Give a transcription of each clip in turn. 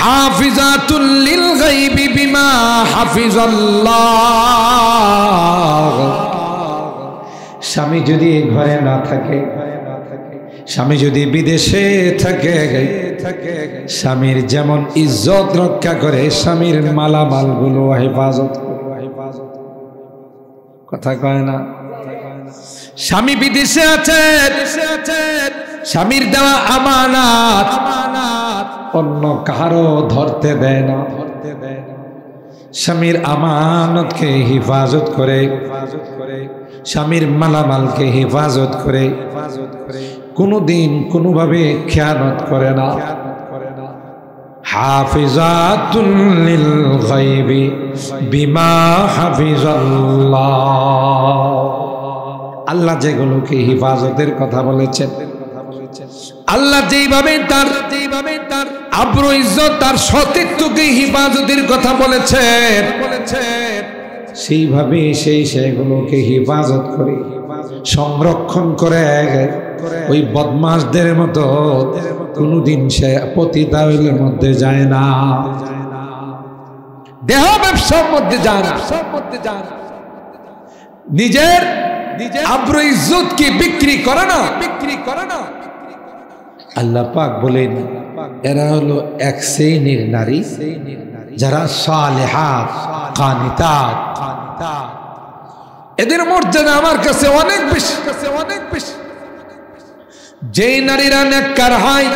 হাফিজাতুল লিল গায়বি বিমা হাফিজাল্লাহ। স্বামী যদি ঘরে না থাকে, স্বামী যদি বিদেশে থাকে, স্বামীর যেমন ইজ্জত রক্ষা করে স্বামীর মালামাল গুলো হেফাজত করে। কথা কয় না? স্বামী বিদেশে আছে, স্বামীর দেওয়া আমানত অন্য কারো ধরতে দেয় না। স্বামীর আমানতকে হেফাজত করে, স্বামীর মালামালকে হেফাজত করে, কোনোদিন কোনোভাবে খেয়ানত করে না। হাফিজাতুল লিল গায়বি বিমা হাফিজাল্লাহ। আল্লাহ যেগুলোকে হেফাজতের কথা বলেছেন, আল্লাহ যেইভাবে তার আব্রু ইজ্জত তার সতীত্বকে হেফাজতের কথা বলেছেন, সেইভাবে সেগুলোকে হেফাজত করে সংরক্ষণ করে। ওই বদমাশদের মতো কোনদিন সে পতিতাওয়ালের মধ্যে যায় না, দেহ ব্যবসার মধ্যে যায় না, নিজের আব্রু ইজ্জত কি বিক্রি করে না। আল্লাহ পাক বলেন এরা হলো এক শ্রেণীর নারী যারা সালেহাত কানিতাত, এদের মর্যাদা আমার কাছে অনেক বেশি। যেই নারীরা নেককার হয়,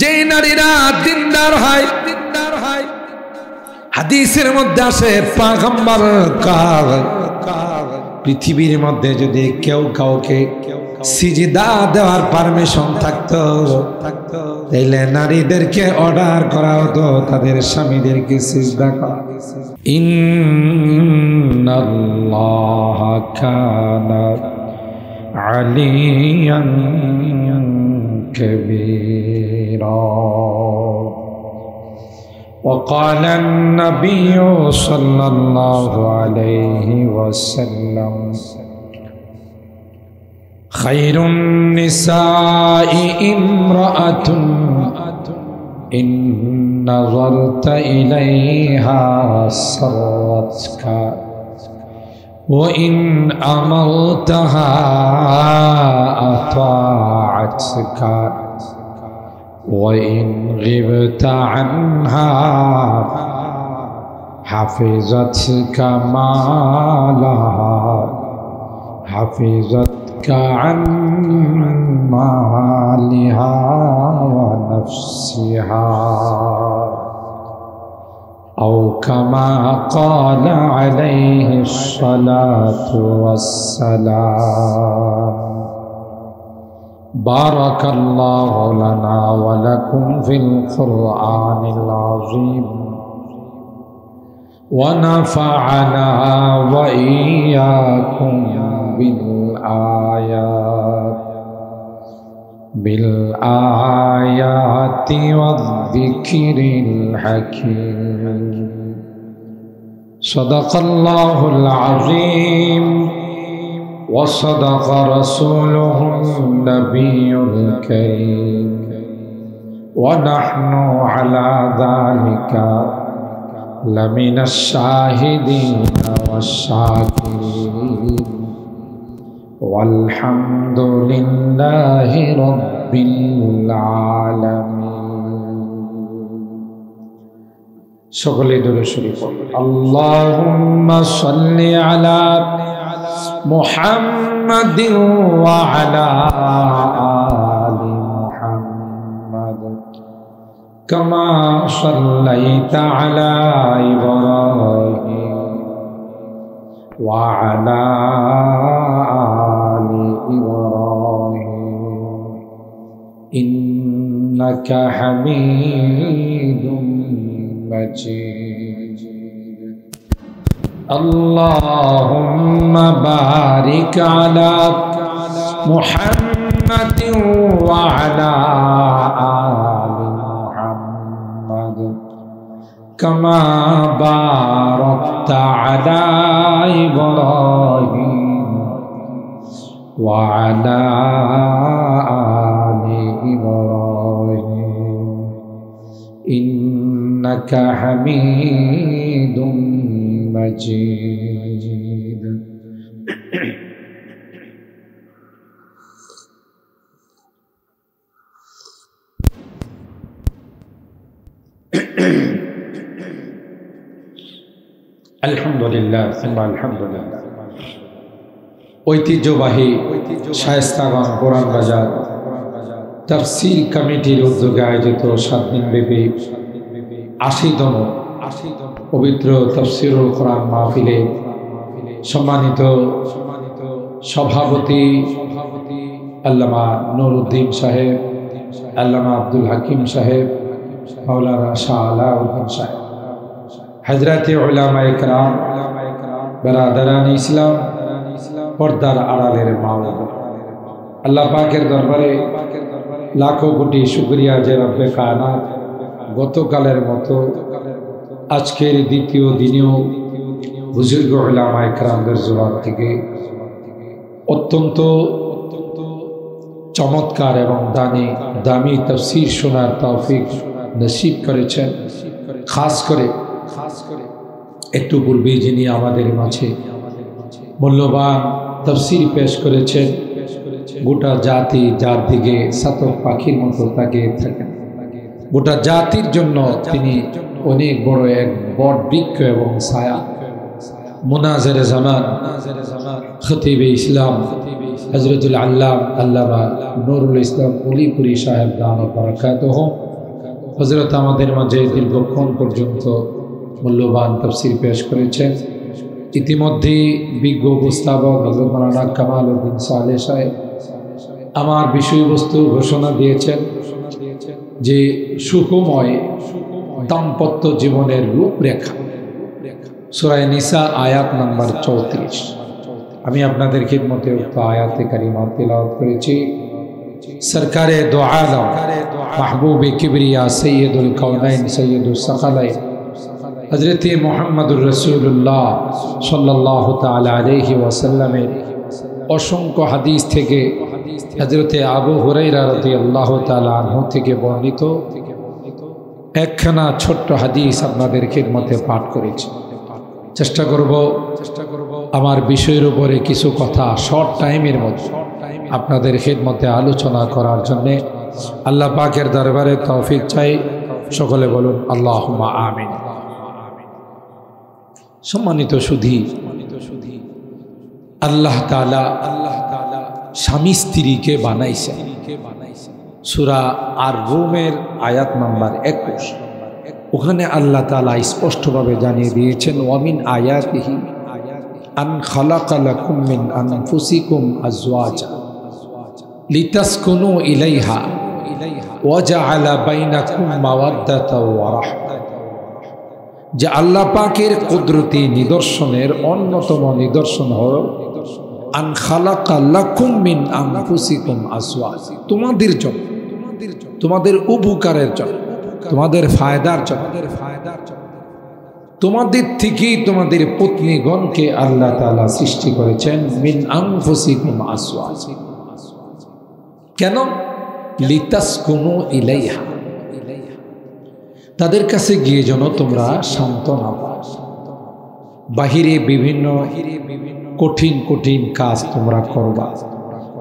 যেই নারীরা দিনদার হয়, হাদিসের মধ্যে আসে পয়গম্বর পৃথিবীর মধ্যে যদি কেউ কাউকে সিজদা দেওয়ার পারমিশন থাকতো, তাইলে নারীদেরকে অর্ডার করা হতো তাদের স্বামীদেরকে সিজদা করা। ইন্নাল্লাহা কানা আলিয়ান কাবীরা। وقال النبي صلى الله عليه وسلم خير النساء امرأة إن نظرت إليها سرتك وإن أمرتها أطاعتك وإن غبت عنها حفظتك مالها حفظتك عن مالها ونفسها أو كما قال عليه الصلاة والسلام. بارك الله لنا ولكم في القرآن العظيم ونفعنا وإياكم بالآيات والذكر الحكيم. صدق الله العظيم وصدق رسوله النبي الكريم ونحن على ذلك لمن الشاهدين والشاكرين والحمد لله رب العالمين. সকলে দরুদ শরীফ আল্লাহুম্মা সাল্লি আলা محمد وعلى آل محمد كما صليت على إبراهيم وعلى آل إبراهيم إنك حميد مجيد. اللهم بارك على محمد وعلى آل محمد كما باركت على إبراهيم وعلى آل إبراهيم ইন্নাকা হামিদুম মাজিদ। আলহামদুলিল্লাহ, আলহামদুলিল্লাহ। ঐতিহ্যবাহী শায়েস্তাগঞ্জ পুরান বাজার তাফসীর কমিটির উদ্যোগে আয়োজিত 7 দিনব্যাপী 80তম পবিত্র তাফসীরুল কোরআন মাহফিলে সম্মানিত সভাপতি আল্লামা নুরউদ্দিন সাহেব, আল্লামা আব্দুল হাকিম সাহেব, মাওলানা শাহ আলাউদ্দিন সাহেব, হযরতে উলামায়ে কেরাম, বেরাদারান ইসলাম, পর্দার আড়ালের মা ও বোন, আল্লাহ পাকের দরবারে লাখো কোটি শুকরিয়া যে রব্বে কায়নাত গতকালের মতো আজকের দ্বিতীয় দিনেও বুজুর্গ উলামায়ে কেরামদের জবান থেকে অত্যন্ত চমৎকার এবং দামি তাফসীর শোনার তৌফিক নসিব করেছেন। খাস করে একটু পূর্বে যিনি আমাদের মাঝে মূল্যবান তাফসীর পেশ করেছেন, গোটা জাতি যার দিকে সাতক পাখির মতো তাকিয়ে থাকেন, গোটা জাতির জন্য তিনি অনেক বড় এক বট বৃক্ষ এবং ছায়া। মুনাজিরে জামান খতিবে ইসলাম হযরতুল আল্লামা নুরুল ইসলাম উলিপুরি সাহেব দামাত বারাকাতুহু হযরত আমাদের মাঝে দীর্ঘক্ষণ পর্যন্ত মূল্যবান তাফসীর পেশ করেছেন। ইতিমধ্যে বিজ্ঞ উপস্থাপক হযরত মাওলানা কামাল উদ্দিন সালেহ সাহেব আমার বিষয়বস্তু ঘোষণা দিয়েছেন যে সুখময় দাম্পত্য জীবনের রূপরেখা, সূরা নিসা আয়াত নাম্বার 34। আমি আপনাদের খিদমতে উক্ত আয়াতে কারিমা তেলাওয়াত করেছি। সরকারে দো আলম মাহবুবে কিবরিয়া সৈয়দুল কাউনাইন সৈয়দুস সাকালাইন হযরত মুহাম্মদুর রাসূলুল্লাহ সাল্লাল্লাহু তাআলা আলাইহি ওয়াসাল্লামের অসংখ্য হাদিস থেকে হযরত আবু হুরায়রা রাদিয়াল্লাহু তাআলা আনহু থেকে বর্ণিত একখানা ছোট্ট হাদিস আপনাদের খিদমতে পাঠ করেছি। চেষ্টা করব আমার বিষয়ের উপরে কিছু কথা শর্ট টাইমের মধ্যে আপনাদের খিদমতে আলোচনা করার জন্যে আল্লাহ পাকের দরবারে তৌফিক চাই। সকলে বলুন আল্লাহুম্মা আমিন। সম্মানিত সুধী, আল্লাহ তাআলা স্বামী স্ত্রীকে বানাইছে। সূরা আর রুমের আয়াত নাম্বার 21, ওখানে আল্লাহ তাআলা স্পষ্টভাবে জানিয়ে দিয়েছেন ওয়ামিন আয়াতিহি আন খালাকা লাকুম মিন আনফুসিকুম আজওয়াজা লিতাসকুনু ইলাইহা ওয়া জাআলা বাইনাকুম মাওয়াদ্দাতা ওয়া রাহমা। যে আল্লাহ পাকের কুদরতি নিদর্শনের অন্যতম নিদর্শন হলো আন খালাকা লাকুম মিন আনফুসিকুম আজওয়াজা, তোমাদের জন্য, তোমাদের উপকারের জন্য, তোমাদের ফায়দার জন্য, তোমাদের থেকেই তোমাদের পত্নীগণকে আল্লাহ তাআলা সৃষ্টি করেছেন মিন আনফুসিকুম আজওয়াজা। কেন? লিতাসকুনু ইলাইহা, তাদের কাছে গিয়ে যেন তোমরা সান্ত্বনা পাও। বাহিরে বিভিন্ন কঠিন কঠিন কাজ তোমরা করবা,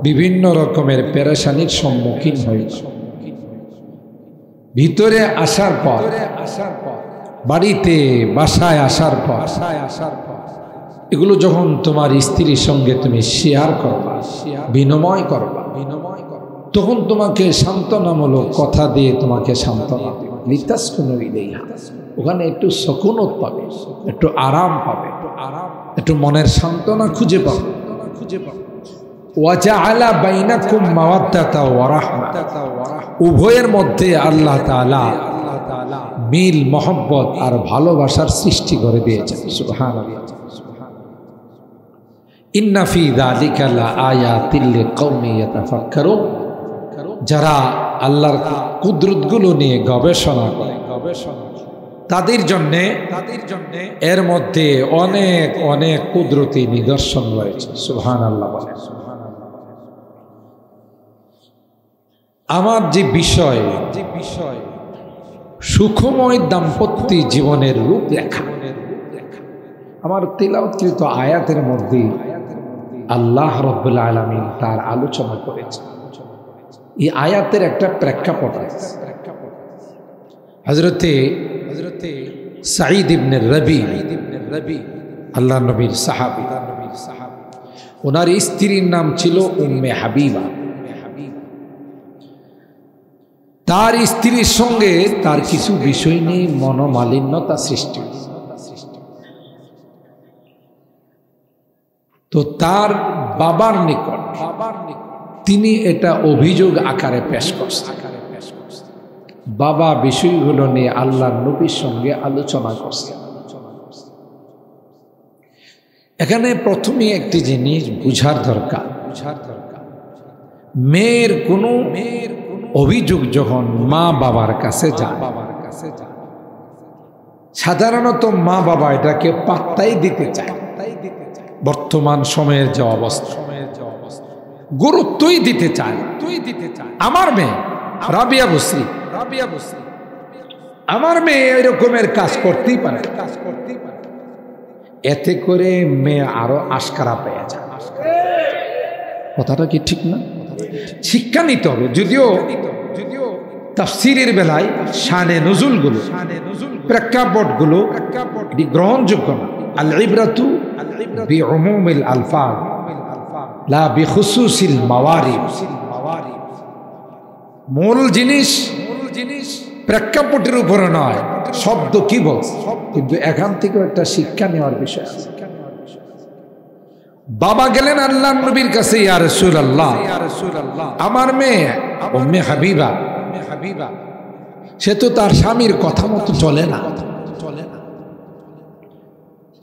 বিভিন্ন রকমের পেরেশানির সম্মুখীন হইবা। ভিতরে আসার পর, বাড়িতে বাসায় আসার পর এগুলো যখন তোমার স্ত্রীর সঙ্গে তুমি শেয়ার করবা, বিনিময় করবা, তখন তোমাকে সান্ত্বনামূলক কথা দিয়ে তোমাকে সান্ত্বনা দিবে। লিতাসকুনু ইলাইহা, ওখানে একটু সুকুনত পাবে, একটু আরাম পাবে, একটু মনের সান্ত্বনা খুঁজে পাবে। ওয়া জাআলা বাইনাকুম মাওয়াদ্দাতা ওয়া রাহমা, উভয়ের মধ্যে আল্লাহ তাআলা মিল, মহব্বত আর ভালোবাসার সৃষ্টি করে দিয়েছেন। সুবহানাল্লাহ। ইন্না ফি যালিকা লাআয়াতিল লিকাউমিন ইয়াতাফাক্কারুন, যারা আল্লাহর কুদরতগুলো নিয়ে গবেষণা করে তাদের জন্যে এর মধ্যে অনেক অনেক কুদরতি নিদর্শন রয়েছে। সুবহানাল্লাহ বলেন। আমার যে বিষয় সুখময় দাম্পত্য জীবনের রূপরেখা। আমার তিলাওয়াতকৃত আয়াতের মধ্যে আল্লাহ রাব্বুল আলামিন তার আলোচনা করেছেন। এই আয়াতের একটা প্রেক্ষাপট আছে। হযরতে সাঈদ ইবনে রবি আল্লাহ নবীর সাহাবী, ওনার স্ত্রীর নাম ছিল উম্মে হাবিবা। তার স্ত্রীর সঙ্গে তার কিছু বিষয় নিয়ে মনোমালিন্যতা সৃষ্টি, তো তার বাবার নিকট তিনি এটা অভিযোগ আকারে পেশ করছেন। বাবা বিষয়গুলো নিয়ে আল্লাহর নবীর সঙ্গে আলোচনা করছেন। এখানে প্রথমে একটি জিনিস বুঝার দরকার, মেয়ের কোনো অভিযোগ যখন মা বাবার কাছে যায়, সাধারণত মা বাবা এটাকে পাত্তাই দিতে চায়। বর্তমান সময়ের যে অবস্থা, গুরুত্বই দিতে চায়। আমার মেয়ে রাবিয়া বসরি, আমার মেয়ে এই রকমের কাজ করতেই পারে, এতে করে মেয়ে আরো আশকারা পেয়ে যায়। কথাটা কি ঠিক না? শিক্ষা নিতে হবে। যদিও তাফসীরের বেলায় শানে নুজুলগুলো, প্রেক্ষাপটগুলো গ্রহণযোগ্য না। আল ইবরাতু বিউমুমিল আলফাজ লা বিখুসুসিল মাওয়ারিদ। মূল জিনিস প্রেক্ষাপটের উপরে নয়, শব্দ কি বলছে, কিন্তু এখান থেকে একটা শিক্ষা নেওয়ার বিষয় আছে। বাবা গেলেন আল্লাহর নবীর কাছে, ইয়া রাসূলুল্লাহ, আমার মেয়ে উম্মে হাবিবা, সে তো তার স্বামীর কথা মতো চলে না,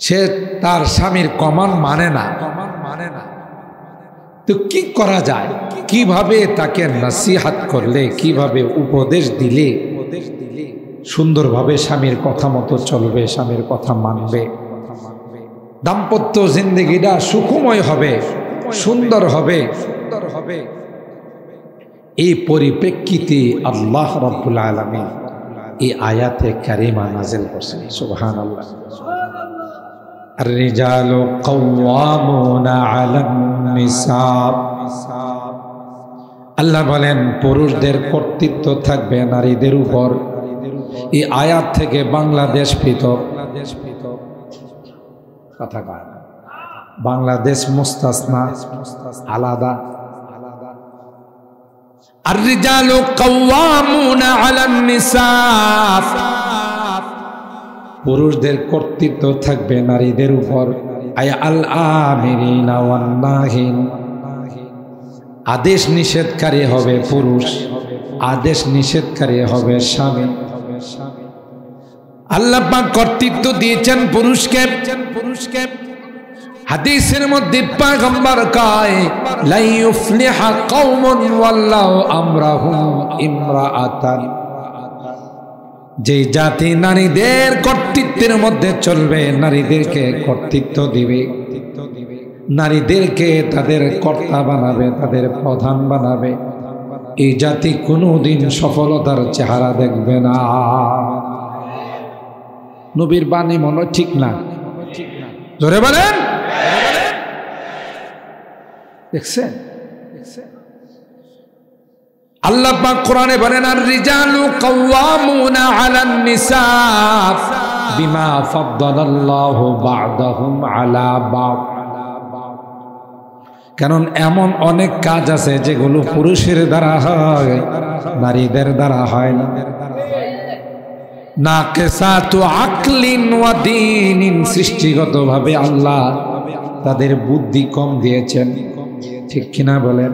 সে তার স্বামীর কমান্ড মানে না, তো কি করা যায়? কিভাবে তাকে নসিহত করলে, কিভাবে উপদেশ দিলে সুন্দরভাবে স্বামীর কথা মতো চলবে, স্বামীর কথা মানবে, দাম্পত্য জিন্দেগিটা সুখময় হবে, সুন্দর হবে। এই পরিপ্রেক্ষিতে আল্লাহ রাব্বুল আলামিন এই আয়াতে কারিমা নাযিল করেছেন। সুবহানাল্লাহ। আর-রিজালু কাওয়ামুনা আলান নিসা। আল্লাহ বলেন পুরুষদের কর্তৃত্ব থাকবে নারীদের উপর। এই আয়াত থেকে বাংলাদেশ পৃথক কথা কয়, বাংলাদেশ মুস্তাসনা, আলাদা। আর-রিজালু কাওয়ামুনা আলান নিসা, পুরুষদের কর্তৃত্ব থাকবে নারীদের উপর। আয় আল আমিরিনা ওয়ান নাহিন, আদেশ নিষেধকারী হবে পুরুষ, আদেশ নিষেধকারী হবে স্বামী। আল্লাহ পাক কর্তৃত্ব দিয়েছেন পুরুষকে। হাদিসের মধ্যে পয়গম্বর কয়, লা ইউফলিহা কওমুন ওয়াল্লাহু আমরাহুম ইমরাআতান, যে জাতি নারীদের কর্তৃত্বের মধ্যে চলবে, নারীদেরকে কর্তৃত্ব দিবে, নারীদেরকে তাদের কর্তা বানাবে, তাদের প্রধান বানাবে, এই জাতি কোনোদিন সফলতার চেহারা দেখবে না। নবীর বাণী মনে ঠিক না? জোরে বলেন। দেখছেন আল্লাহ পাক কোরআনে বলেন, আর-রিজালু কাওয়ামুনা আলান নিসা বিমা ফাদ্দালাল্লাহু বা'দাহুম আলা বা'দ। কারণ এমন অনেক কাজ আছে যেগুলো পুরুষের দ্বারা হয়, নারীদের দ্বারা হয় না। নাকিসাতু আকলিন ওয়া দীনিন, সৃষ্টিগতভাবে আল্লাহ তাদের বুদ্ধি কম দিয়েছেন, ঠিক কিনা বলেন?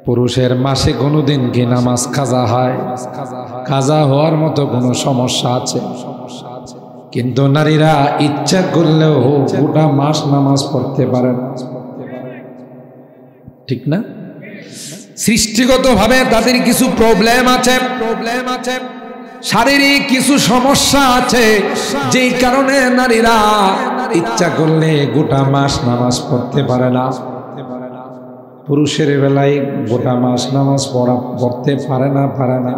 পুরুষের মাসে কোনোদিন কি নামাজ কাজা হয়? কাজা হওয়ার মতো কোনো সমস্যা আছে? কিন্তু নারীরা ইচ্ছা করলেও গোটা মাস নামাজ পড়তে পারেন, ঠিক না? সৃষ্টিগতভাবে তাদের কিছু প্রবলেম আছে, শারীরিক কিছু সমস্যা আছে, যেই কারণে নারীরা ইচ্ছা করলে গোটা মাস নামাজ পড়তে পারে না। পুরুষের বেলায় গোটা মাস নামাজ পড়তে পারে না।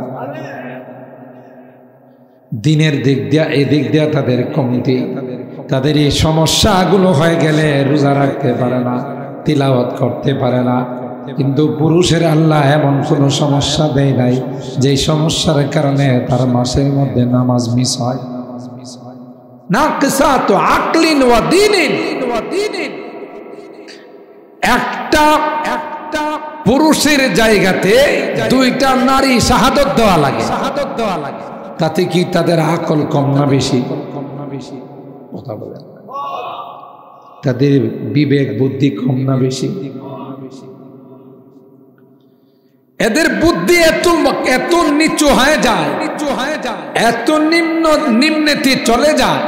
দিনের দিক দিয়া এদিক দিয়া তাদের কমতি, তাদের এই সমস্যাগুলো হয়ে গেলে রোজা রাখতে পারে না, তিলাওয়াত করতে পারে না। কিন্তু পুরুষের আল্লাহ এমন কোনো সমস্যা দেয় নাই যেই সমস্যার কারণে তার মাসের মধ্যে নামাজ মিস হয়। নাকিসাতু আকলিন ওয়া দীনিন, একটা পুরুষের জায়গাতে দুইটা নারী শাহাদত দেওয়া লাগে। তাতে কি তাদের আকল কম না বেশি? কথা বলেন, তাদের বিবেক বুদ্ধি কম না বেশি? এদের বুদ্ধি এত নিচু হয়ে যায়, এত নিম্নেতে চলে যায়,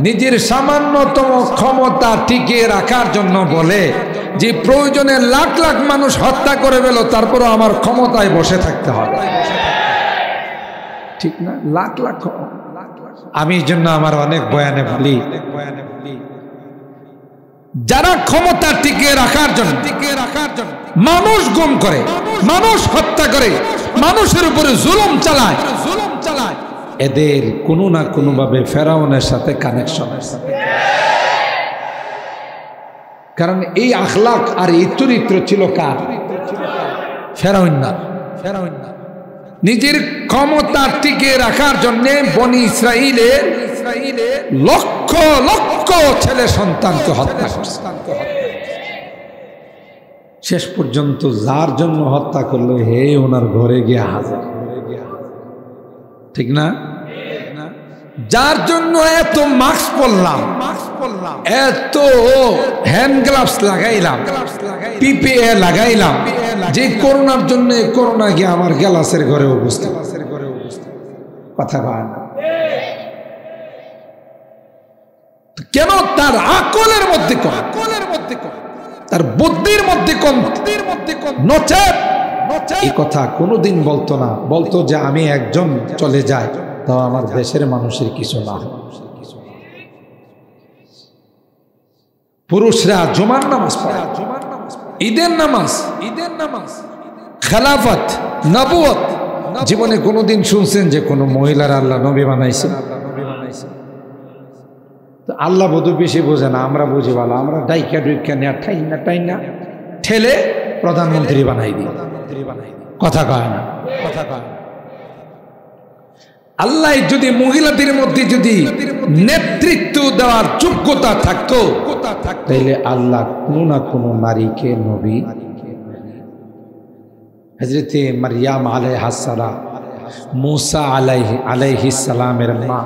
নিজের সামান্যতম ক্ষমতা টিকিয়ে রাখার জন্য বলে যে প্রয়োজনে লাখ লাখ মানুষ হত্যা করে ফেল, তারপরও আমার ক্ষমতায় বসে থাকতে হবে। ঠিক না? লাখ লাখ। আমি এই জন্য আমার অনেক বয়ানে বলি, যারা ক্ষমতা টিকিয়ে রাখার জন্য মানুষ গুম করে, মানুষ হত্যা করে, মানুষের উপরে জুলুম চালায়, এদের কোনো না কোনো ভাবে ফেরাউনের সাথে কানেকশন আছে। কারণ এই আখলাক আর এই চরিত্র ছিল কার? ফেরাউন না। নিজের ক্ষমতা টিকিয়ে রাখার জন্য বনি ইসরাইলের লক্ষ লক্ষ ছেলে সন্তানকে হত্যা করছে। শেষ পর্যন্ত যার জন্য হত্যা করলো হে ওনার ঘরে গিয়ে হাজির। ঠিক না? যার জন্য এত মাস্ক পরলাম, এত হ্যান্ড গ্লাভস লাগাইলাম, পিপিএ লাগাইলাম, যে করোনার জন্য করোনা গিয়ে আমার গ্লাসের ঘরে উপস্থিত। কথা কয় না কেন? তার আকলের মধ্যে কম, তার বুদ্ধির মধ্যে কম। নচেত এই কথা কোনোদিন বলতো না, বলতো যে আমি একজন চলে যাই তাও আমার দেশের মানুষের কিছু না। পুরুষরা জুমার নামাজ পড়ে, ঈদের নামাজ, খেলাফত, নবুয়ত। জীবনে কোনোদিন শুনছেন যে কোনো মহিলার আল্লাহ নবী বানাইছে? আল্লাহ বোধ বেশি বোঝে না, আমরা বুঝি ভালো। আমরা ডাইকা ডুইকা নেয়া টাইনা ঠেলে প্রধানমন্ত্রী বানাই দিই। কথা কয় না? আল্লাহ যদি মহিলাদের মধ্যে যদি নেতৃত্ব দেওয়ার যোগ্যতা থাকতো, তাইলে আল্লাহ কোনো না কোনো নারীকে নবী, হযরতে মারইয়াম আলাইহিস সালাম, মুসা আলাইহিস সালামের মা,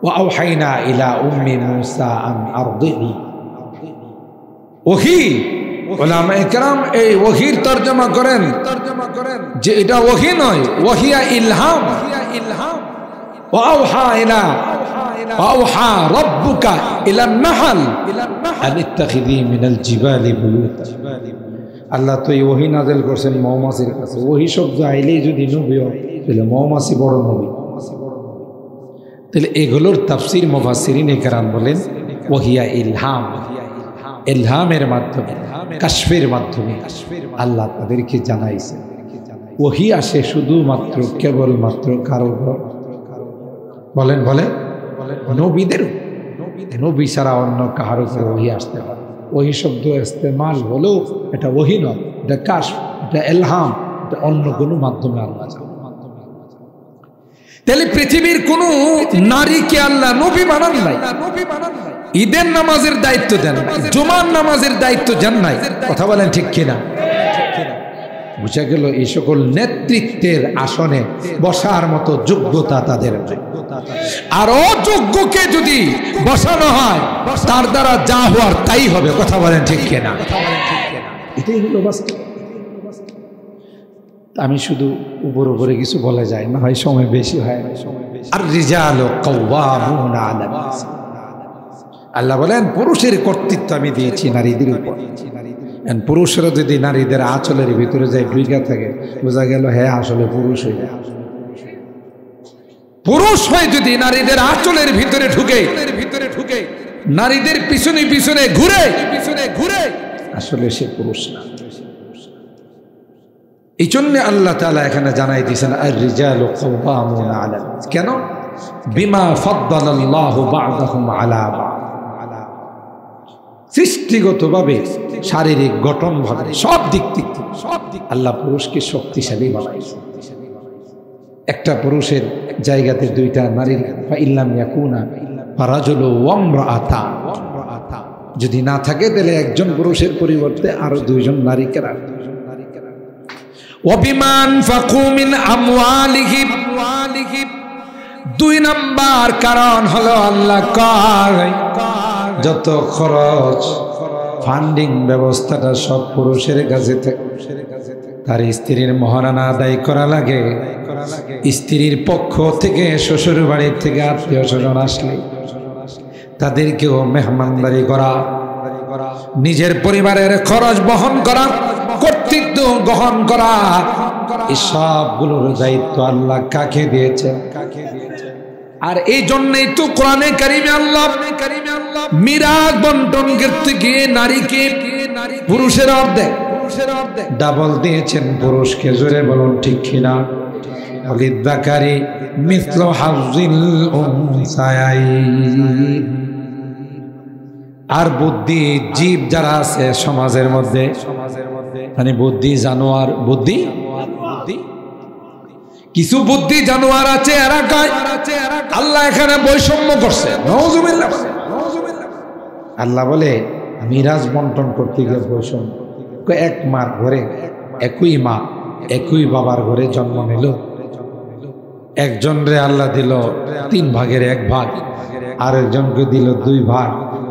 ওয়া আওহাইনা ইলা উম্মি মুসা আন আরদিহি। ওহী উলামায়ে কেরাম এই ওহীর তরজমা করেন যে এটা ওহী নয়, ওহিয়া ইলহাম। ওয়া আওহা রাব্বুকা ইলান নাহল আন ইত্তাখিযি মিনাল জিবালি বুয়ুতা। আল্লাহ তো এই ওহী নাযিল করছেন মৌমাছির কাছে। ওহী শব্দ আইলেই যদি নবী হয় তাহলে মৌমাছি বড় নবী। তাহলে এগুলোর তাফসীর মুফাসসিরিনে কেরাম বলেন ওহিয়া ইলহাম, ইলহামের মাধ্যমে, কাশফের মাধ্যমে আল্লাহ তাদেরকে জানাইছে। ওহী আসে শুধুমাত্র কেবলমাত্র কারো বলেন নবীদের, নবী ছাড়া অন্য কারো উপর ওহী আসতে পারে। ওহী শব্দ ইস্তেমাল হলেও এটা ওহী নয়, এটা কাশফ, এটা ইলহাম, এটা অন্য কোনো মাধ্যমে আল্লাহ জানে। তাহলে পৃথিবীর কোন নারীকে আল্লাহ নবী বানান নাই। ঈদের নামাজের দায়িত্ব দেন, জুমার নামাজের দায়িত্ব দেন নাই। কথা বলেন ঠিক কিনা? বুঝা গেল এই সকল নেতৃত্বের আসনে বসার মতো যোগ্যতা তাদের। আর অযোগ্যকে যদি বসানো হয় তার দ্বারা যা হওয়ার তাই হবে। কথা বলেন ঠিক কিনা? এটাই হলো বাস্তব। আমি শুধু উপরে কিছু বলা যায় না, হয় সময় বেশি হয়। আর রিজালু কাওয়ামুনা আলা নিসা, আল্লাহ বলেন পুরুষের কর্তৃত্ব আমি দিয়েছি নারীদের উপর। পুরুষরা যদি নারীদের আঁচলের ভিতরে যায় ঢুইকা থাকে, বোঝা গেল হ্যাঁ আসলে পুরুষ হয়ে যায়। পুরুষ হয়ে যদি নারীদের আঁচলের ভিতরে ঢুকে নারীদের পিছনে পিছনে ঘুরে, আসলে সে পুরুষ না। এই জন্য আল্লাহ তাআলা এখানে জানাই দিয়েছেন আর রিজালু কাওয়ামুনা আলা, কেন? বিমা ফাদ্দালাল্লাহু বা'দাহুম আলা বা'দ, সৃষ্টিগতভাবে, শারীরিক গঠনভাবে, সব দিক থেকে আল্লাহ পুরুষকে শক্তিশালী বানাইছে। একটা পুরুষের জায়গাতে দুইটা নারী, ফাইল্লাম ইয়াকুনা ফারাজুলু ওয়া ইমরাআতান, যদি না থাকে তাহলে একজন পুরুষের পরিবর্তে আরো দুইজন নারীকে রাখবে। ওয়াবিমা আনফাকু মিন আমওয়ালিহিম, দুই নাম্বার কারণ হলো আল্লাহ কয় যত খরচ, ফান্ডিং ব্যবস্থাটা সব পুরুষের কাছে থাকে। তার স্ত্রীর মহারানা আদায় করা লাগে, স্ত্রীর পক্ষ থেকে শ্বশুর বাড়ির থেকে আত্মীয় স্বজন আসলে তাদেরকেও মেহমানদারি করা, নিজের পরিবারের খরচ বহন করা, কর্তৃত্ব গ্রহণ করা, এই সবগুলোর দায়িত্ব আল্লাহ কাকে দিয়েছে? আর এই জন্যই তো কোরআনে কারিমে আল্লাহ মিরাজ বন্টন করতে গিয়ে নারীকে পুরুষের অর্ধেক ডাবল দিয়েছেন পুরুষকে। জোরে বলুন ঠিক কিনা? ওয়ালিযাকারি মিসলু হাযিল উনসায়াইন। আর বুদ্ধি জীব যারা আছে সমাজের মধ্যে, মানে বুদ্ধি জানোয়ার, বুদ্ধি কিছু বুদ্ধি জানোয়ার আছে এলাকায়, আল্লাহ এখানে বৈষম্য করছে। নাউযুবিল্লাহ। আল্লাহ বলে মিরাজ বন্টন করতে গিয়ে বৈষম্য। এক মার ঘরে একই মা একই বাবার ঘরে জন্ম নিল, একজন রে আল্লাহ দিল 3 ভাগের 1 ভাগ, আর একজনকে দিল 2 ভাগ।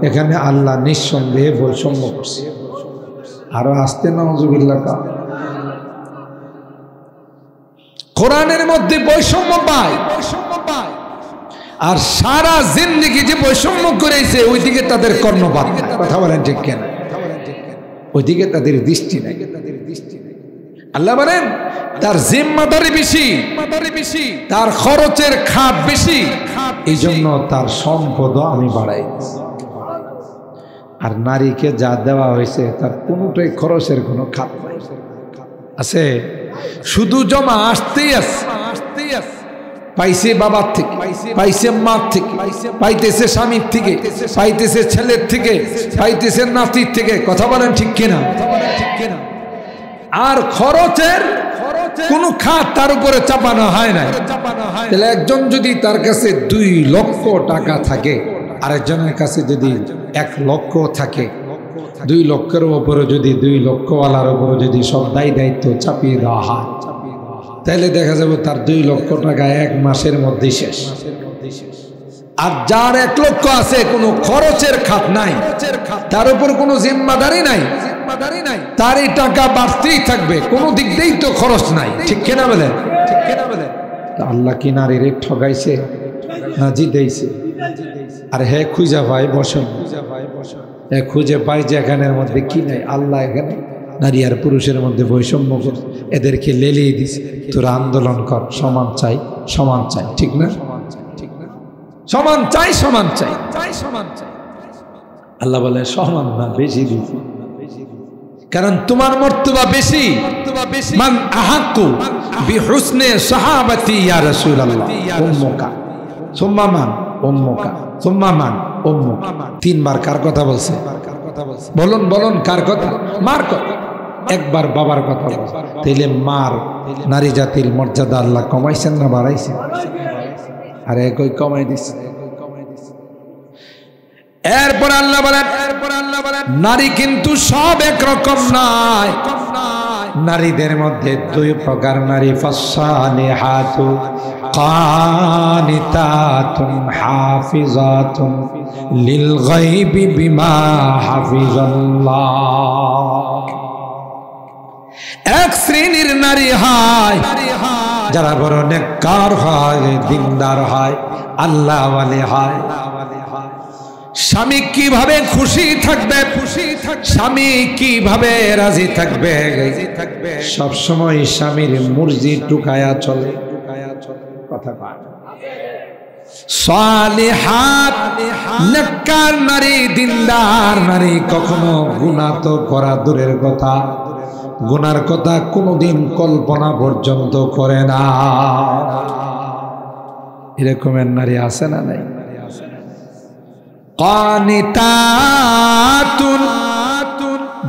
এখানে আল্লাহ নিঃসন্দেহে বৈষম্য করছে। আরো আসতে নাউযুবিল্লাহ। কোরআনের মধ্যে বৈষম্য পায়, আর সারা জিন্দেগি যে বৈষম্য করেছে ওইদিকে তাদের কর্ণপাত। কথা বলেন ঠিক কেন? ওইদিকে তাদের দৃষ্টি নাই। আল্লাহ বলেন তার জিম্মাদারি বেশি, তার খরচের খাত বেশি, এই জন্য তার সম্পদও আমি বাড়াই। আর নারীকে যা দেওয়া হয়েছে তার কোনোটাই খরচের কোনো খাত নাই। আছে শুধু জমা আসতেই আছে, পাইছে বাবার থেকে, পাইছে মার থেকে, পাইতেছে স্বামীর থেকে, পাইতেছে ছেলের থেকে, পাইতেছে নাতির থেকে। কথা বলেন ঠিক কিনা? আর খরচের কোন খাত তার উপরে চাপানো হয় না। তাহলে একজন যদি তার কাছে 2 লক্ষ টাকা থাকে, আরেকজনের কাছে যদি 1 লক্ষ থাকে, 2 লক্ষের উপরে যদি 2 লক্ষওয়ালার উপরে যদি সব দায়িত্ব চাপিয়ে দেওয়া হয়, তাহলে দেখা যাবে তার 2 লক্ষ টাকা 1 মাসের মধ্যে শেষ। আর যার 1 লক্ষ আছে, কোনো খরচের খাত নাই, তার উপর কোনো জিম্মাদারি নাই, তার এই টাকা বাড়তেই থাকবে, কোনো দিক দিয়েই তো খরচ নাই। ঠিক কিনা বলেন? আল্লাহ কি নারীর ঠগাইছে না জিতেছে? আর হে খুঁজে পাই বসন, খুঁজে পাই যে এখানের মধ্যে কি নাই। আল্লাহ এখানে নারী আর পুরুষের মধ্যে বৈষম্য করে এদেরকে লেলিয়ে দিছে। তোরা আন্দোলন কর, সমান চাই, সমান চাই। ঠিক না? সমান চাই, সমান চাই। আল্লাহ বলে সমান না, বেশি দিছি, কারণ তোমার মর্তবা বেশি। মান আহাক্কু বিহুসনে সাহাবাতি ইয়া রাসূলুল্লাহ, উম্মুকা সুম্মা মান উম্মুকা সুম্মা মান উম্মুকা। 3 বার কার কথা বলছে? বলুন বলুন, কার কথা? মার কথা। 1 বার বাবার কথা বলছে। তাইলে মার, নারী জাতির মর্যাদা আল্লাহ কমাইছেন না বাড়াইছেন? আর একই কমাই দিচ্ছে। এরপর আল্লাহ বলেন নারী কিন্তু সব একরকম নয়। নারীদের মধ্যে 2 প্রকার নারী, ফাসসালিহাতু কানিতাতুন হাফিজাতুন লিল গায়বি বিমা হাফিজাল্লাহ। এক শ্রেণীর নারী হয় যারা বড় নেককার হয়, দিনদার হয়, আল্লাহওয়ালি হয়। স্বামী কিভাবে খুশি থাকবে, স্বামী কিভাবে রাজি থাকবে, সব সময় স্বামীর মুরজি টুকায়া চলে। কথা পায় সালিহাত, নেককার নারী, দিনদার নারী কখনো গুনাহ তো করা দূরের কথা, গুনার কথা কোনোদিন কল্পনা পর্যন্ত করে না। এরকমের নারী আছে না নাই? কানিতাতুন,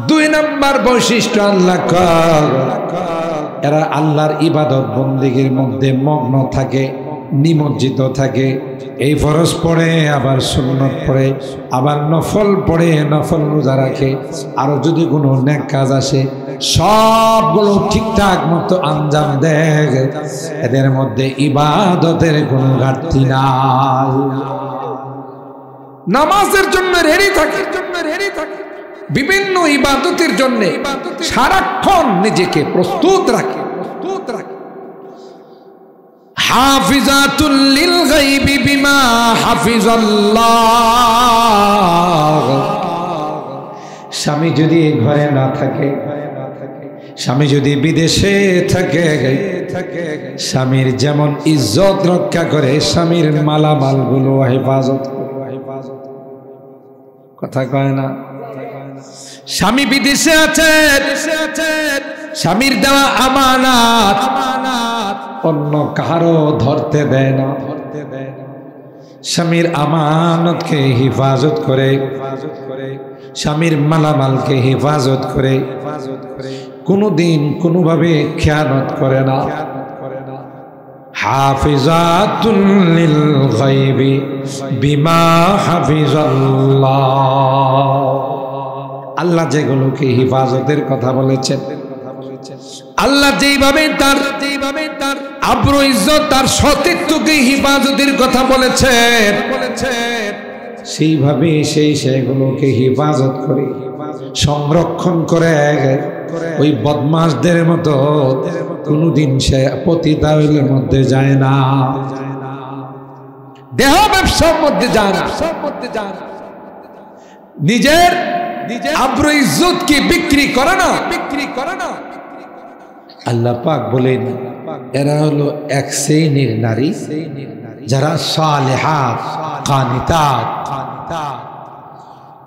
2 নম্বর বৈশিষ্ট্য আল্লাহ এরা আল্লাহর ইবাদত বন্দেগীর মধ্যে মগ্ন থাকে, নিমজ্জিত থাকে। এই ফরজ পড়ে, আবার সুন্নত পড়ে, আবার নফল পড়ে, নফল রোজা রাখে। আরো যদি কোনো নেক কাজ আসে সবগুলো ঠিকঠাক মতো আঞ্জাম দেয়। এদের মধ্যে ইবাদতের কোনো ঘাটতি নাই। নামাজের জন্য রেডি থাকে, বিভিন্ন ইবাদতের জন্য সারাক্ষণ নিজেকে প্রস্তুত রাখে। হাফিজাতুল লিল গায়বি বিমা হাফিজাল্লাহ। স্বামী যদি ঘরে না থাকে, স্বামী যদি বিদেশে থাকে, স্বামীর যেমন ইজ্জত রক্ষা করে, স্বামীর মালামাল গুলো হেফাজত করে। কথা কয় না? স্বামী বিদেশে আছে, স্বামীর দেওয়া আমানত অন্য কারো ধরতে দেয় না। স্বামীর আমানতকে হেফাজত করে, স্বামীর মালামালকে হেফাজত করে, কোনোদিন কোনোভাবে খেয়ানত করে না। হাফিজাতুল লিল গায়বি বিমা হাফিজাল্লাহ। আল্লাহ যেগুলোকে হিফাজতের কথা বলেছেন, আল্লাহ যেইভাবে তার আব্রু ইজ্জত, তার সতীত্বকে হিফাজতের কথা বলেছেন, সেইভাবে সেগুলোকে হিফাজত করে, সংরক্ষণ করে। ওই বদমাশদের মতো কোনোদিন সে পতিতাওয়ালের মধ্যে যায় না, দেহ ব্যবসার মধ্যে যায় না, নিজের আব্রু ইজ্জত কি বিক্রি করে না। আল্লাহ পাক বলেন এরা হলো এক শ্রেণীর নারী যারা সালেহাত কানিতাত।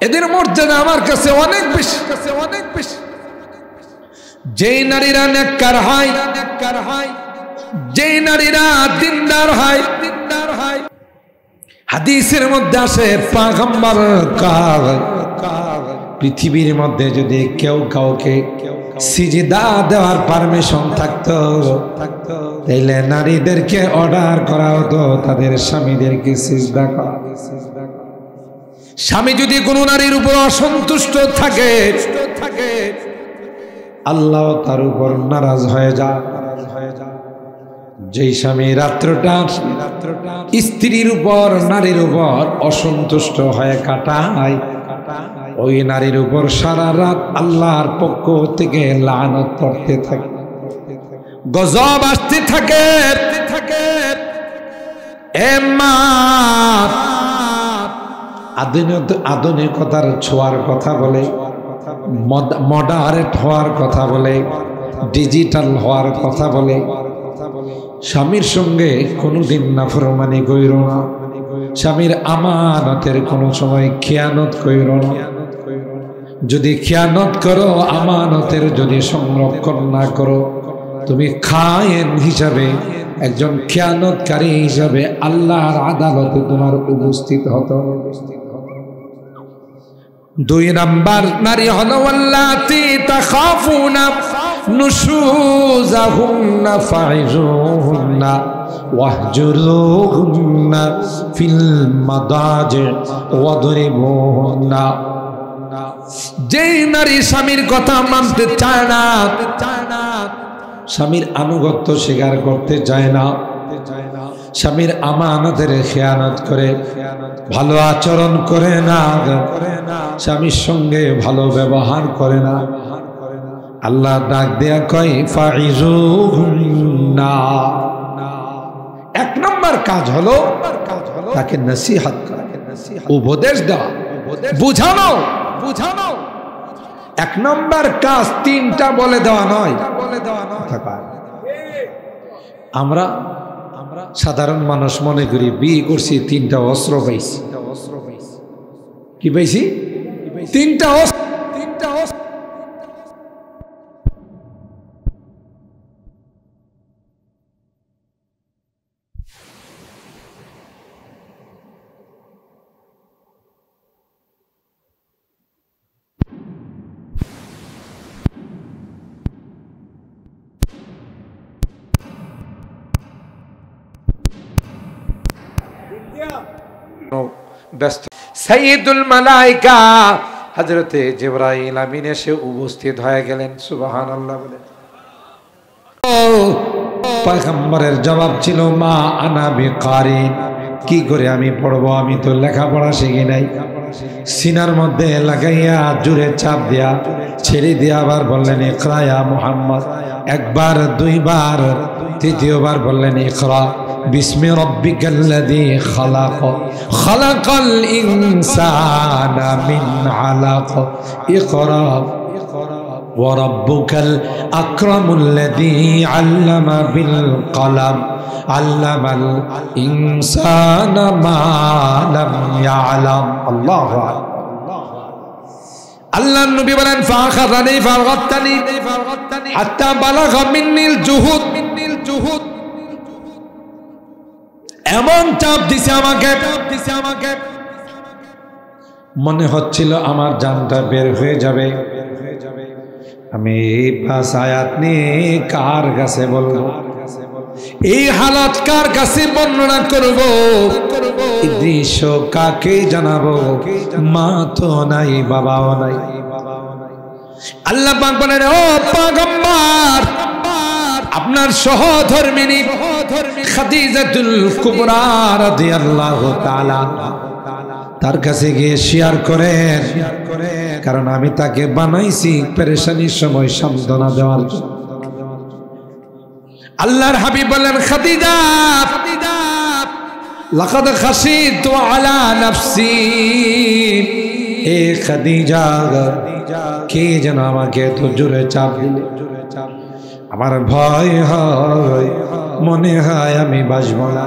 এদের মর্যাদা আমার কাছে অনেক বেশি। যেই নারীরা নেককার হয়, যেই নারীরা দিনদার হয়, হাদিসের মধ্যে আসে পয়গম্বর পৃথিবীর মধ্যে যদি কেউ কাউকে সিজদা দেওয়ার পারমিশন থাকতো, তাইলে নারীদেরকে অর্ডার করা হতো তাদের স্বামীদেরকে সিজদা করা। স্বামী যদি কোনো নারীর উপর অসন্তুষ্ট থাকে, আল্লাহ তার উপর নারাজ হয়ে যায়। যেই স্বামী রাত্রটা স্ত্রীর উপর, নারীর উপর অসন্তুষ্ট হয়ে কাটায়, ওই নারীর উপর সারা রাত আল্লাহর পক্ষ থেকে লানত পড়তে থাকে, গজব আসতে থাকে। আধুনিকতার ছোঁয়ার কথা বলে, মডারেট হওয়ার কথা বলে, ডিজিটাল হওয়ার কথা বলে। স্বামীর সঙ্গে কোনোদিন নাফরমানি কইরো না, স্বামীর আমানতের কোনো সময় খেয়ানত কইরো না। যদি খেয়ানত করো, আমানতের যদি সংরক্ষণ না করো, তুমি খায়েন হিসাবে, একজন খেয়ানতকারী হিসাবে আল্লাহর আদালতে তোমার উপস্থিত হতে হবে। 2 নাম্বার নারী হলো আল্লাতি তাখাফুনা নুশুজাহুন্না ফাইজুহুন্না ওয়াহজুরুহুন্না ফিল মাদাজি ওয়াদরিবুহুন্না। যেই নারী স্বামীর কথা মানতে চায় না, স্বামীর আনুগত্য স্বীকার করতে চায় না, স্বামীর আমানতের খেয়ানত করে, ভালো আচরণ করে না, স্বামীর সঙ্গে ভালো ব্যবহার করে না, আল্লাহ ডাক দেয়া কয় ফাইজুহুন্না। 1 নম্বর কাজ হলো তাকে নসিহত করা, উপদেশ দেওয়া, বুঝানো। 1 নম্বর কাজ 3টা বলে দেওয়া নয়। আমরা সাধারণ মানুষ মনে করি বিয়ে করছি 3টা অস্ত্র পাইছি। কি পাইছি? 3টা অস্ত্র। ব্যস্ত। সাইয়্যিদুল মালায়েকা হযরতে জিবরাইল আমিন এসে উপস্থিত হয়ে গেলেন। সুবহানাল্লাহ বলে। পয়গম্বরের জবাব ছিল মা আনা বিকারি, কি করে আমি পড়বো, আমি তো লেখাপড়া শিখি নাই। সিনার মধ্যে লাগাইয়া জুড়ে চাপ দিয়া ছেড়ে দিয়া আবার বললেন ইকরা ইয়া মুহাম্মদ, একবার দুইবার, তৃতীয়বার বললেন ইকরা বিসমি রাব্বিকাল্লাযী খালাক খালাকাল ইনসানা মিন আলাক ইকরা ওয়া রাব্বুকাল আকরামুল্লাযী আল্লামা বিল কলম আল্লামাল ইনসানা মা লাম ইয়ালাম। আল্লাহু আকবার। আল্লাহর নবী বলেন ফাখাযানি ফাগাত্তানি হাত্তা বালাগা মিন্নিল জুহুদ, এমন চাপ দিছে আমাকে মনে হচ্ছিল আমার জানটা বের হয়ে যাবে। আমি এই পাঁচ আয়াত নিয়ে কার কাছে বলবো, এই হালাত কার কাছে বর্ণনা করব, এই দৃশ্য কাকে জানাবো, মা তো নাই বাবাও নাই। আল্লাহ পাক বলেন ও পয়গম্বর, আপনার সহধর্মিনী খাদিজাতুল কুবরা রাদিয়াল্লাহু তাআলা তার কাছে গিয়ে শেয়ার করেন, কারণ আমি তাকে বানাইছি পেরেশানির সময় সান্ত্বনা দেওয়ার জন্য। আল্লাহর হাবিব বলেন খাদিজা লাকাদ খাশিতু আলা নাফসি, এ খাদিজা কে যেন আমাকে তো জোরে চাপ দিলে, আমার ভয় হয়, মনে হয় আমি বাঁচব না।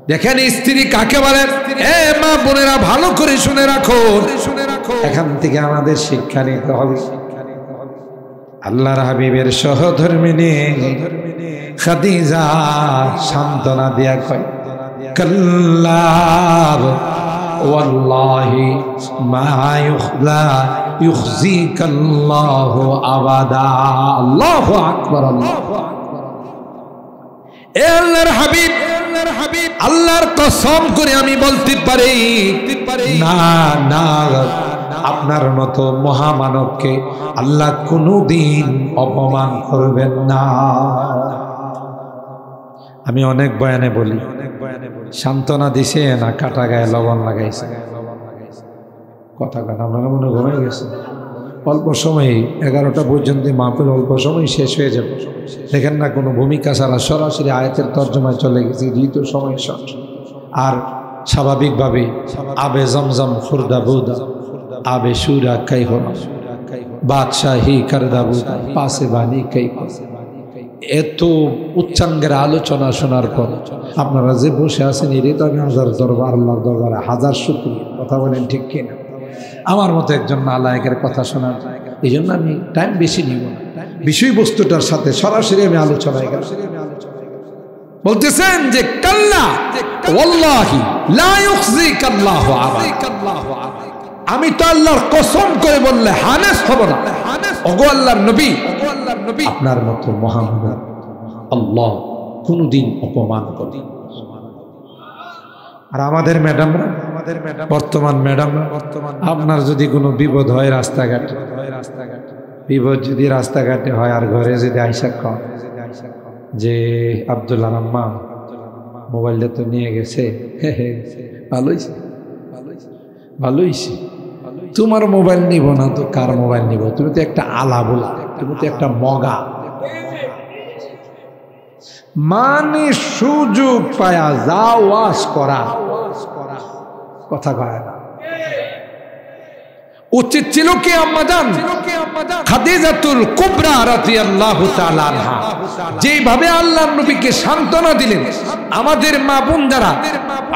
দেখেন স্ত্রী কাকে বলে। এ মা বোনেরা ভালো করে শুনে রাখো, এখান থেকে আমাদের শিক্ষা নিতে হবে। আল্লাহর হাবিবের সহধর্মিনী খাদিজা সান্ত্বনা দিয়া কয় কাল্লা ওয়াল্লাহি মা ইউখলা ইউখজিকাল্লাহু আবাদা। আল্লাহু আকবার। আল্লাহু আকবার। এ আল্লাহর হাবিব, আল্লাহর কসম করে আমি বলতে পারি না না, আপনার মতো মহামানবকে আল্লাহ কোনদিন অপমান করবেন না। আমি অনেক বয়ানে বলি, সান্ত্বনা দিছে না কাটা গায়ে লবণ লাগাইছে, কথা কেন আপনারা মনে ঘুমিয়ে গেছে। অল্প সময় 11টা পর্যন্ত মাহফিল অল্প সময় শেষ হয়ে যাবে। দেখেন না কোনো ভূমিকা ছাড়া সরাসরি আয়াতের তর্জমায় চলে গেছে, যেহেতু সময় শর্ট। আর স্বাভাবিকভাবে আবে জমজম খুরদা বুদা আবে সুরা কাই হরা বাদশাহী করদা বুদা পাশে বানি কাই, এত উচ্চাঙ্গের আলোচনা শোনার পর আপনারা যে বসে আছেন, এরই তো আমি হাজার দরবার, আল্লাহর দরবারে হাজার শুকরিয়া। কথা বলেন ঠিক কিনা? আমার মতো একজন নালায়েকের কথা শোনার, এই জন্য আমি টাইম বেশি নিব না, বিষয়বস্তুটার সাথে সরাসরি আমি আলোচনায় গেলাম। বলতেছেন যে কাল্লা ওয়াল্লাহি লা ইউখজিকাল্লাহু আবাদা, আমি তো আল্লাহর কসম করে বললে হানেস হব না। ওগো আল্লাহর নবী, আপনার মতো মহামানব আল্লাহ কোনদিন অপমান করেন। আর আমাদের ম্যাডামরা, বর্তমান ম্যাডামরা, আপনার যদি কোনো বিপদ হয় রাস্তাঘাটে, বিপদ যদি রাস্তাঘাটে হয় আর ঘরে যদি আইসা কন যে আব্দুল্লাহ আম্মা মোবাইলটা তো নিয়ে গেছে, ভালোইছে ভালোইছে, তোমার মোবাইল নিব না তো কার মোবাইল নিব? তুমি তো একটা আলা বলা, তুমি তো একটা মগা। মানে সুযোগ পায়া যা ওয়াজ করা, কথা কয় না। উচিত ছিল কি আম্মাজান খাদিজাতুল কুবরা রাদিয়াল্লাহু তাআলা আনহা যেভাবে আল্লাহর নবীকে সান্ত্বনা দিলেন, আমাদের মা বোন যারা,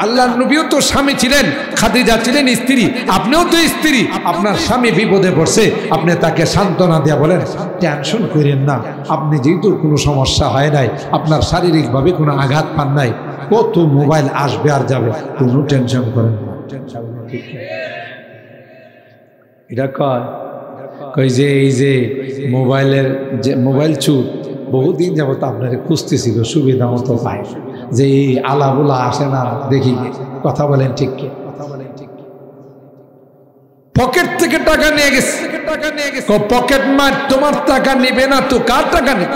আল্লাহর নবীও তো স্বামী ছিলেন, খাদিজা ছিলেন স্ত্রী, আপনিও তো স্ত্রী, আপনার স্বামী বিপদে পড়ছে, আপনি তাকে সান্ত্বনা দিয়া বলেন টেনশন করেন না, আপনি যেহেতু কোনো সমস্যা হয় নাই, আপনার শারীরিকভাবে কোনো আঘাত পান নাই, কত মোবাইল আসবে আর যাবে, কোনো টেনশন করেন না। এটা কয় যে এই যে মোবাইলের যে মোবাইল চুর বহুদিন যাবত আপনার খুঁজতেছিল, সুবিধা মতো পায়, যে এই আলাবুলা আসে না দেখি কথা বলেন ঠিক কি পকেট থেকে টাকা নিয়ে গেছে পকেট মার তোমার টাকা নিবে না তো কার টাকা নেবে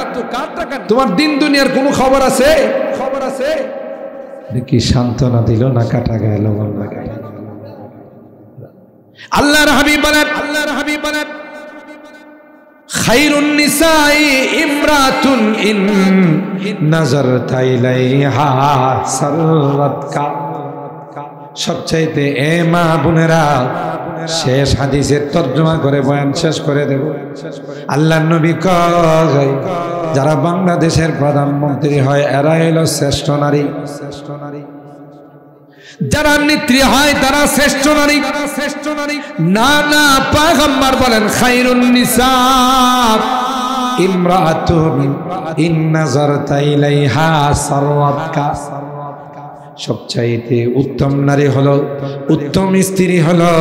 তোমার দিন দুনিয়ার কোনো খবর আছে দেখি সান্ত্বনা দিল না কাটা গেল আল্লাহর হাবিব বলেন খায়রুন নিসাই ইমরাতুন ইন নাযারতা ইলাইহা সাররাতকা সবচাইতে এ মা বোনেরা শেষ হাদিসের তর্জমা করে বয়ান শেষ করে দেব আল্লাহর নবী কয় যারা বাংলাদেশের প্রধানমন্ত্রী হয় এরা হলো শ্রেষ্ঠ নারী যারা নেত্রী হয় তারা শ্রেষ্ঠ নারী না না পয়গম্বর বলেন খায়রুন নিসা ইমরাতুন ইন নাযারতা ইলাইহা সাররাতকা সবচাইতে উত্তম নারী হলো উত্তম স্ত্রী হলো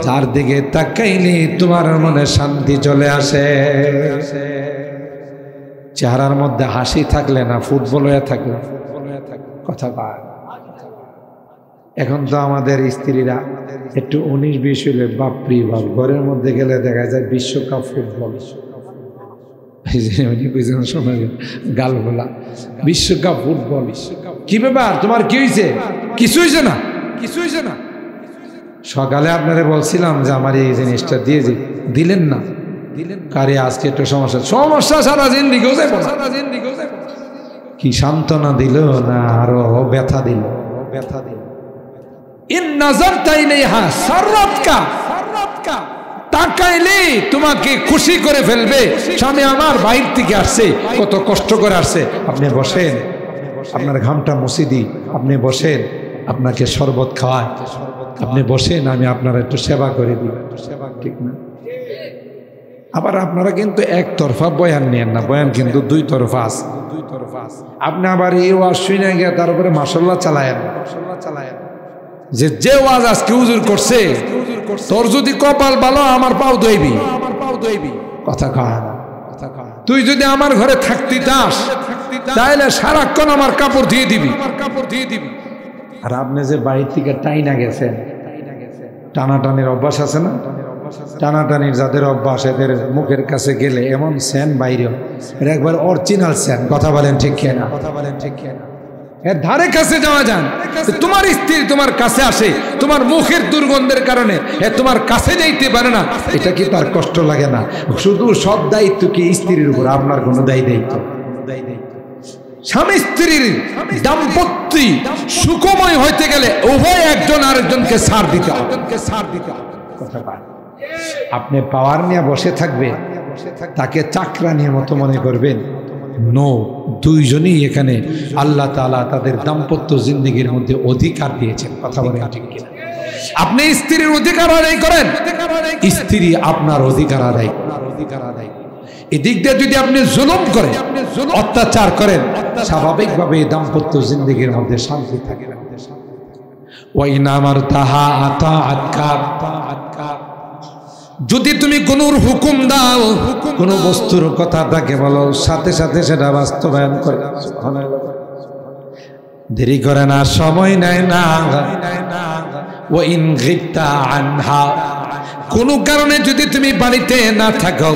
যার দিকে তাকাইলে তোমার মনে শান্তি চলে আসে চেহারার মধ্যে হাসি থাকলে না ফুটবল হয়ে থাকলে কথা পায় এখন তো আমাদের স্ত্রীরা একটু 19-20 হলে বাপরি বাপ ঘরের মধ্যে গেলে দেখা যায় বিশ্বকাপ ফুটবল গাল বলা বিশ্বকাপ ফুটবল কি ব্যাপার তোমার কি হয়েছে কিছু হয়েছে না সকালে আপনারা বলছিলাম যে আমার এই জিনিসটা দিয়ে দিলেন না কারে আজকে একটু সমস্যা সারা জিন্দিগিও যাবে কি সান্ত্বনা দিল না আরো ব্যথা দিল ইন নাযারতা ইলাইহা সাররাতকা তাকাইলে তোমাকে খুশি করে ফেলবে স্বামী আমার বাইর থেকে আসছে কত কষ্ট করে আসছে আপনি বসেন আপনার ঘামটা মুছে দিই আপনি বসেন আপনাকে শরবত খাওয়ায় আপনি বসেন আমি আপনার একটু সেবা করে দিই ঠিক না আবার আপনারা কিন্তু একতরফা বয়ান নেন না বয়ান কিন্তু দুই তরফা আছে আপনি আবার এই ওয়াজ শুনে গিয়ে তার উপরে মাশাআল্লাহ চালায়েন যে ওয়াজ আজকে হুজুর করছে তোর যদি কপাল ভালো আমার পাও দইবি কথা কয় তুই যদি আমার ঘরে থাকতি চাস তাহলে সারাক্ষণ আমার কাপড় দিয়ে দিবি আর আপনি যে বাড়ি থেকে টাইনা গেছেন টানাটানির অভ্যাস আছে না টানাটানির যাদের অভ্যাস এদের মুখের কাছে গেলে এমন সেন বাইরেও এটা একবার অরিজিনাল সেন কথা বলেন ঠিক কিনা এর ধারে কাছে যাওয়া যান তোমার স্ত্রী তোমার কাছে আসে তোমার মুখের দুর্গন্ধের কারণে তোমার কাছে যাইতে পারে না এটা কি তার কষ্ট লাগে না শুধু সব দায়িত্ব কি স্ত্রীর উপর আপনার কোনো দায়িত্ব স্বামী স্ত্রীর দাম্পত্য সুখময় হইতে গেলে উভয় একজন আরেকজনকে ছাড় দিতে হবে কথা পায় আপনি পাওয়ার নিয়ে বসে থাকবেন তাকে চাকরানির মতো মনে করবেন নো দুইজনই এখানে আল্লাহ তাআলা তাদের দাম্পত্য জিন্দেগির মধ্যে অধিকার দিয়েছেন কথা বলেন ঠিক কিনা আপনি স্ত্রীর অধিকার আদায় করেন স্ত্রী আপনার অধিকার আদায় এদিক দিয়ে যদি আপনি জুলুম করেন অত্যাচার করেন স্বাভাবিকভাবে দাম্পত্য জিন্দেগির মধ্যে শান্তি থাকে না ওয়াইনা মারতাহা আতাআতকা যদি তুমি কোন হুকুম দাও কোন বস্তুর কথা তাকে বলো সাথে সাথে সেটা বাস্তবায়ন করে দেরি করে না সময় নেয় না ওয়া ইন গিবতা আনহা কোন কারণে যদি তুমি বাড়িতে না থাকো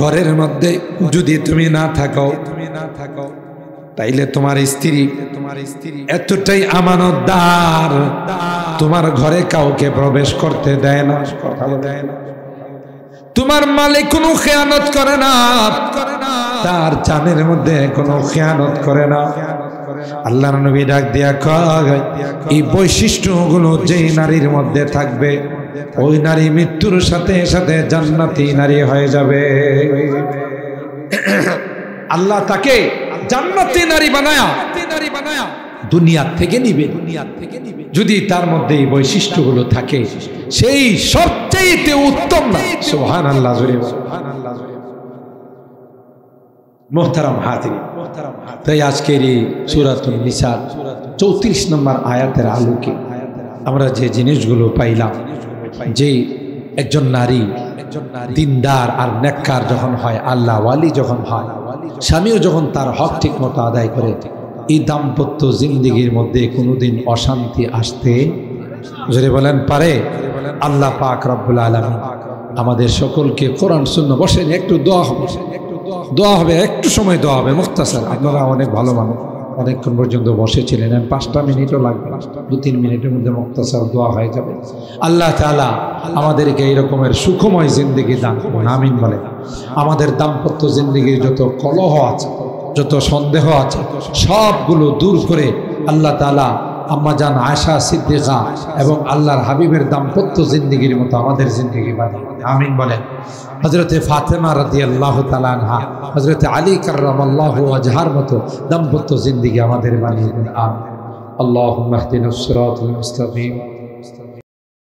ঘরের মধ্যে যদি তুমি না থাকো তাইলে তোমার স্ত্রী এতটাই আমানতদার তোমার ঘরে কাউকে প্রবেশ করতে দেয় না তোমার মালিক কোনো খেয়ানত করে না তার জানের মধ্যে কোনো খেয়ানত করে না আল্লাহর নবী ডাক দিয়া কয় এই বৈশিষ্ট্যগুলো যেই নারীর মধ্যে থাকবে ওই নারী মৃত্যুর সাথে সাথে জান্নাতি নারী হয়ে যাবে আল্লাহ তাকে জান্নাতি নারী বানায়া দুনিয়া থেকে নিবে যদি তার মধ্যে এই বৈশিষ্ট্যগুলো থাকে সেই সবচেয়ে উত্তম না সুবহানাল্লাহ জোরে মুহতারাম হাজিরিন তাই আজকের এই সূরাতুন নিসা 34 নম্বর আয়াতের আলোকে আমরা যে জিনিসগুলো পাইলাম যে একজন নারী দিনদার আর নেককার যখন হয় আল্লাহ ওয়ালি যখন হয় স্বামীও যখন তার হক ঠিক মতো আদায় করে এই দাম্পত্য জিন্দেগির মধ্যে কোনোদিন অশান্তি আসতে যদি বলেন পারে? আল্লাহ পাক রব্বুল আলামিন আমাদের সকলকে কোরআন সুন্নাহ বসেন একটু দোয়া হবে একটু সময় দোয়া হবে মুখতাসার। আপনারা অনেক ভালো মানুষ, অনেকক্ষণ পর্যন্ত বসেছিলেন, 5টা মিনিটও লাগবে, 2-3 মিনিটের মধ্যে মুখতাসার দোয়া হয়ে যাবে। আল্লাহ তাআলা আমাদেরকে এই রকমের সুখময় জিন্দেগি দান করুন, আমিন বলেন। আমাদের দাম্পত্য জিন্দেগির যত কলহ আছে, যত সন্দেহ আছে, সবগুলো দূর করে আল্লাহ তাআলা আম্মাজান আয়েশা সিদ্দিকা এবং আল্লাহর হাবিবের দাম্পত্য জিন্দেগির মতো আমাদের জিন্দেগি বানিয়ে, আমিন বলেন। হযরতে ফাতেমা রাদিয়াল্লাহু তাআলা আনহা, হযরতে আলী কাররামাল্লাহু ওয়াজহার মতো দাম্পত্য জিন্দেগি আমাদের বানিয়ে দিন, আমিন। আল্লাহুম্মা ইহদিনাস সিরাতাল মুস্তাকিম